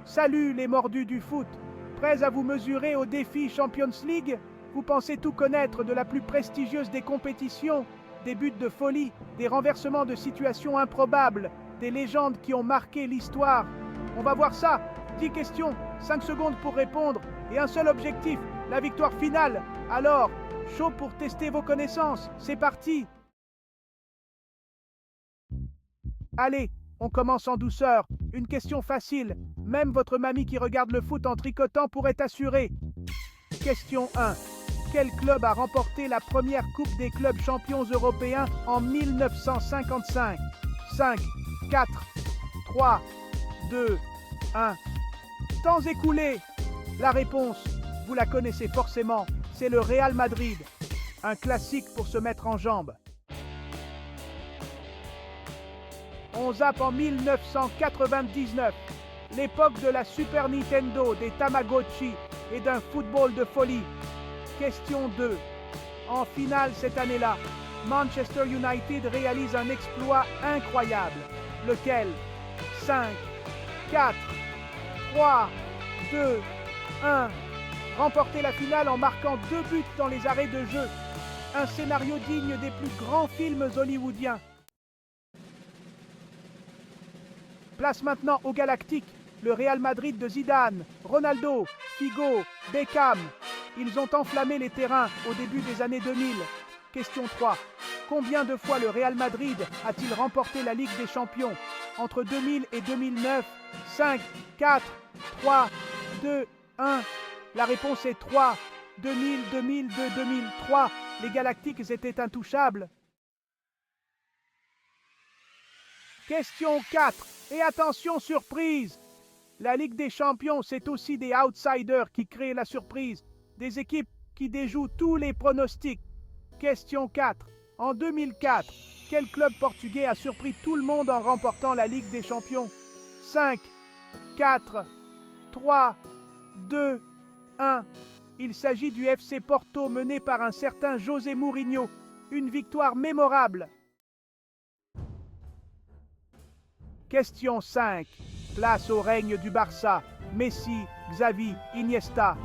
Salut les mordus du foot. Prêts à vous mesurer au défi Champions League? Vous pensez tout connaître de la plus prestigieuse des compétitions? Des buts de folie, des renversements de situations improbables, des légendes qui ont marqué l'histoire. On va voir ça. 10 questions, 5 secondes pour répondre et un seul objectif, la victoire finale. Alors, chaud pour tester vos connaissances. C'est parti. Allez, on commence en douceur. Une question facile. Même votre mamie qui regarde le foot en tricotant pourrait assurer. Question 1. Quel club a remporté la première Coupe des clubs champions européens en 1955? 5, 4, 3, 2, 1. Temps écoulé. La réponse, vous la connaissez forcément, c'est le Real Madrid. Un classique pour se mettre en jambes. On zappe en 1999, l'époque de la Super Nintendo, des Tamagotchi et d'un football de folie. Question 2. En finale cette année-là, Manchester United réalise un exploit incroyable. Lequel? 5, 4, 3, 2, 1. Remporter la finale en marquant 2 buts dans les arrêts de jeu. Un scénario digne des plus grands films hollywoodiens. Place maintenant au Galactique, le Real Madrid de Zidane, Ronaldo, Figo, Beckham. Ils ont enflammé les terrains au début des années 2000. Question 3. Combien de fois le Real Madrid a-t-il remporté la Ligue des Champions? Entre 2000 et 2009? 5, 4, 3, 2, 1. La réponse est 3. 2000, 2002, 2003. Les Galactiques étaient intouchables. Question 4. Et attention, surprise! La Ligue des Champions, c'est aussi des outsiders qui créent la surprise. Des équipes qui déjouent tous les pronostics. Question 4. En 2004, quel club portugais a surpris tout le monde en remportant la Ligue des Champions? 5, 4, 3, 2, 1. Il s'agit du FC Porto mené par un certain José Mourinho. Une victoire mémorable. Question 5. Place au règne du Barça. Messi, Xavi, Iniesta.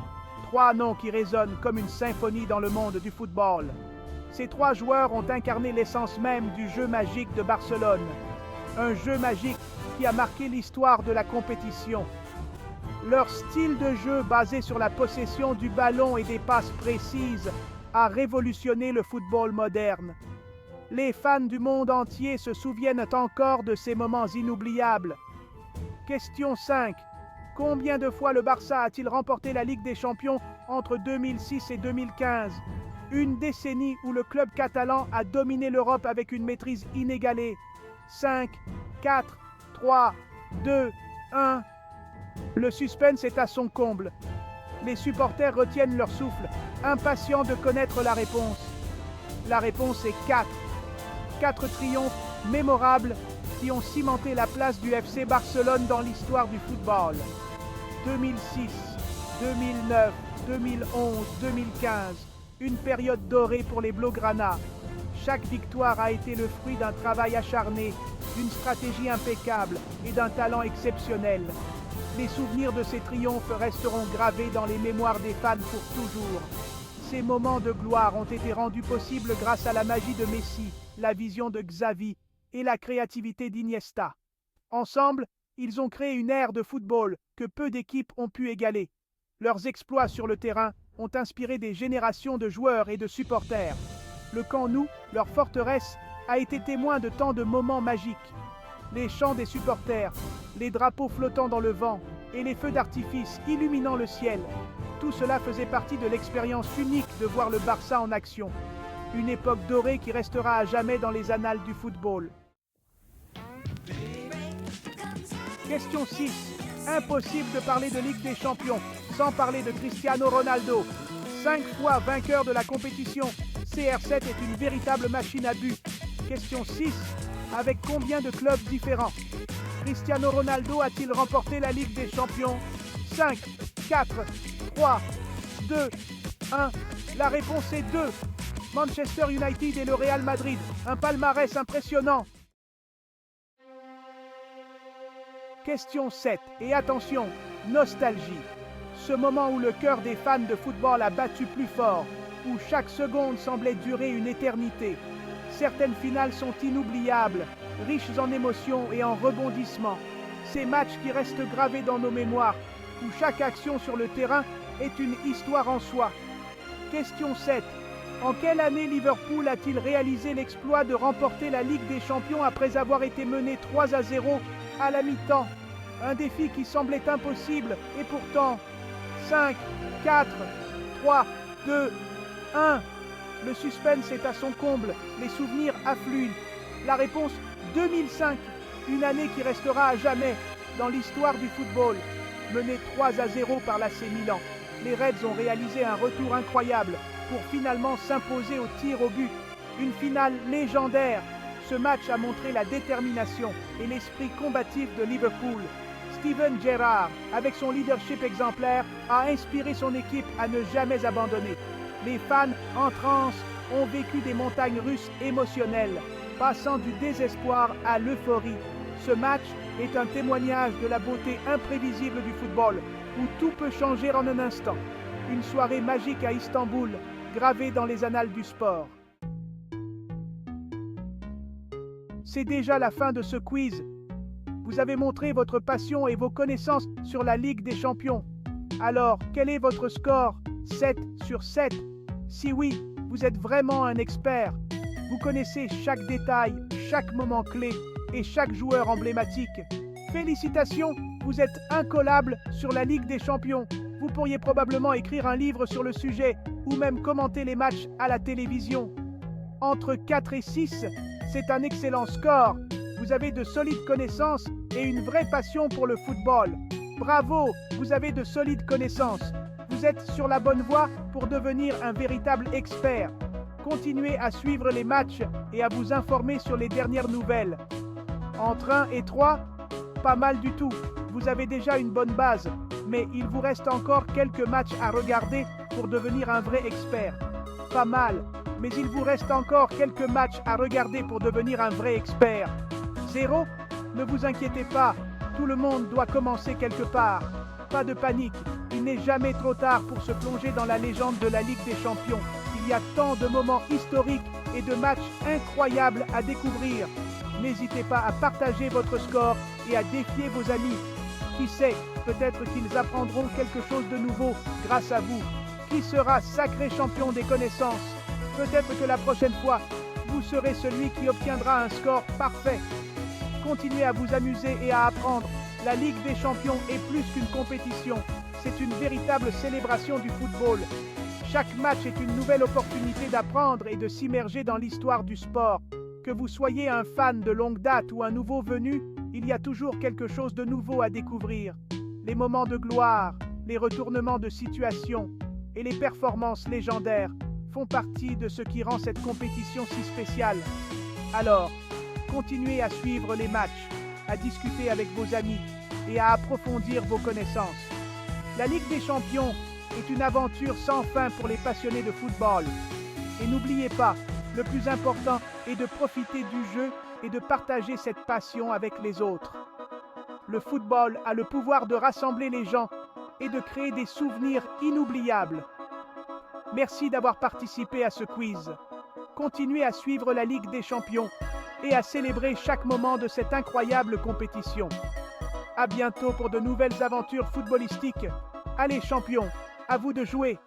3 noms qui résonnent comme une symphonie dans le monde du football. Ces 3 joueurs ont incarné l'essence même du jeu magique de Barcelone. Un jeu magique qui a marqué l'histoire de la compétition. Leur style de jeu basé sur la possession du ballon et des passes précises a révolutionné le football moderne. Les fans du monde entier se souviennent encore de ces moments inoubliables. Question 5. Combien de fois le Barça a-t-il remporté la Ligue des Champions entre 2006 et 2015? Une décennie où le club catalan a dominé l'Europe avec une maîtrise inégalée. 5, 4, 3, 2, 1. Le suspense est à son comble. Les supporters retiennent leur souffle, impatients de connaître la réponse. La réponse est 4. 4 triomphes mémorables qui ont cimenté la place du FC Barcelone dans l'histoire du football. 2006, 2009, 2011, 2015, une période dorée pour les Blaugrana. Chaque victoire a été le fruit d'un travail acharné, d'une stratégie impeccable et d'un talent exceptionnel. Les souvenirs de ces triomphes resteront gravés dans les mémoires des fans pour toujours. Ces moments de gloire ont été rendus possibles grâce à la magie de Messi, la vision de Xavi et la créativité d'Iniesta. Ensemble, ils ont créé une ère de football que peu d'équipes ont pu égaler. Leurs exploits sur le terrain ont inspiré des générations de joueurs et de supporters. Le Camp Nou, leur forteresse, a été témoin de tant de moments magiques. Les chants des supporters, les drapeaux flottant dans le vent et les feux d'artifice illuminant le ciel. Tout cela faisait partie de l'expérience unique de voir le Barça en action. Une époque dorée qui restera à jamais dans les annales du football. Question 6. Impossible de parler de Ligue des Champions sans parler de Cristiano Ronaldo. 5 fois vainqueur de la compétition, CR7 est une véritable machine à but. Question 6. Avec combien de clubs différents? Cristiano Ronaldo a-t-il remporté la Ligue des Champions? 5, 4, 3, 2, 1. La réponse est 2. Manchester United et le Real Madrid. Un palmarès impressionnant. Question 7. Et attention, nostalgie. Ce moment où le cœur des fans de football a battu plus fort, où chaque seconde semblait durer une éternité. Certaines finales sont inoubliables, riches en émotions et en rebondissements. Ces matchs qui restent gravés dans nos mémoires, où chaque action sur le terrain est une histoire en soi. Question 7. En quelle année Liverpool a-t-il réalisé l'exploit de remporter la Ligue des Champions après avoir été mené 3-0 à la mi-temps? Un défi qui semblait impossible et pourtant 5, 4, 3, 2, 1. Le suspense est à son comble, les souvenirs affluent. La réponse 2005, une année qui restera à jamais dans l'histoire du football. Menés 3-0 par l'AC Milan, les Reds ont réalisé un retour incroyable pour finalement s'imposer au tir au but. Une finale légendaire. Ce match a montré la détermination et l'esprit combatif de Liverpool. Steven Gerrard, avec son leadership exemplaire, a inspiré son équipe à ne jamais abandonner. Les fans en transe ont vécu des montagnes russes émotionnelles, passant du désespoir à l'euphorie. Ce match est un témoignage de la beauté imprévisible du football, où tout peut changer en un instant. Une soirée magique à Istanbul, gravée dans les annales du sport. C'est déjà la fin de ce quiz. Vous avez montré votre passion et vos connaissances sur la Ligue des Champions. Alors, quel est votre score? 7 sur 7. Si oui, vous êtes vraiment un expert. Vous connaissez chaque détail, chaque moment clé et chaque joueur emblématique. Félicitations, vous êtes incollable sur la Ligue des Champions. Vous pourriez probablement écrire un livre sur le sujet ou même commenter les matchs à la télévision. Entre 4 et 6, c'est un excellent score. Vous avez de solides connaissances et une vraie passion pour le football. Bravo, vous avez de solides connaissances. Vous êtes sur la bonne voie pour devenir un véritable expert. Continuez à suivre les matchs et à vous informer sur les dernières nouvelles. Entre 1 et 3, pas mal du tout. Vous avez déjà une bonne base, mais il vous reste encore quelques matchs à regarder pour devenir un vrai expert. Pas mal, mais il vous reste encore quelques matchs à regarder pour devenir un vrai expert. 0? Ne vous inquiétez pas, tout le monde doit commencer quelque part. Pas de panique, il n'est jamais trop tard pour se plonger dans la légende de la Ligue des Champions. Il y a tant de moments historiques et de matchs incroyables à découvrir. N'hésitez pas à partager votre score et à défier vos amis. Qui sait, peut-être qu'ils apprendront quelque chose de nouveau grâce à vous. Qui sera sacré champion des connaissances? Peut-être que la prochaine fois, vous serez celui qui obtiendra un score parfait. Continuez à vous amuser et à apprendre. La Ligue des Champions est plus qu'une compétition. C'est une véritable célébration du football. Chaque match est une nouvelle opportunité d'apprendre et de s'immerger dans l'histoire du sport. Que vous soyez un fan de longue date ou un nouveau venu, il y a toujours quelque chose de nouveau à découvrir. Les moments de gloire, les retournements de situation et les performances légendaires font partie de ce qui rend cette compétition si spéciale. Alors, continuez à suivre les matchs, à discuter avec vos amis et à approfondir vos connaissances. La Ligue des Champions est une aventure sans fin pour les passionnés de football. Et n'oubliez pas, le plus important est de profiter du jeu et de partager cette passion avec les autres. Le football a le pouvoir de rassembler les gens et de créer des souvenirs inoubliables. Merci d'avoir participé à ce quiz. Continuez à suivre la Ligue des Champions et à célébrer chaque moment de cette incroyable compétition. À bientôt pour de nouvelles aventures footballistiques. Allez champions, à vous de jouer.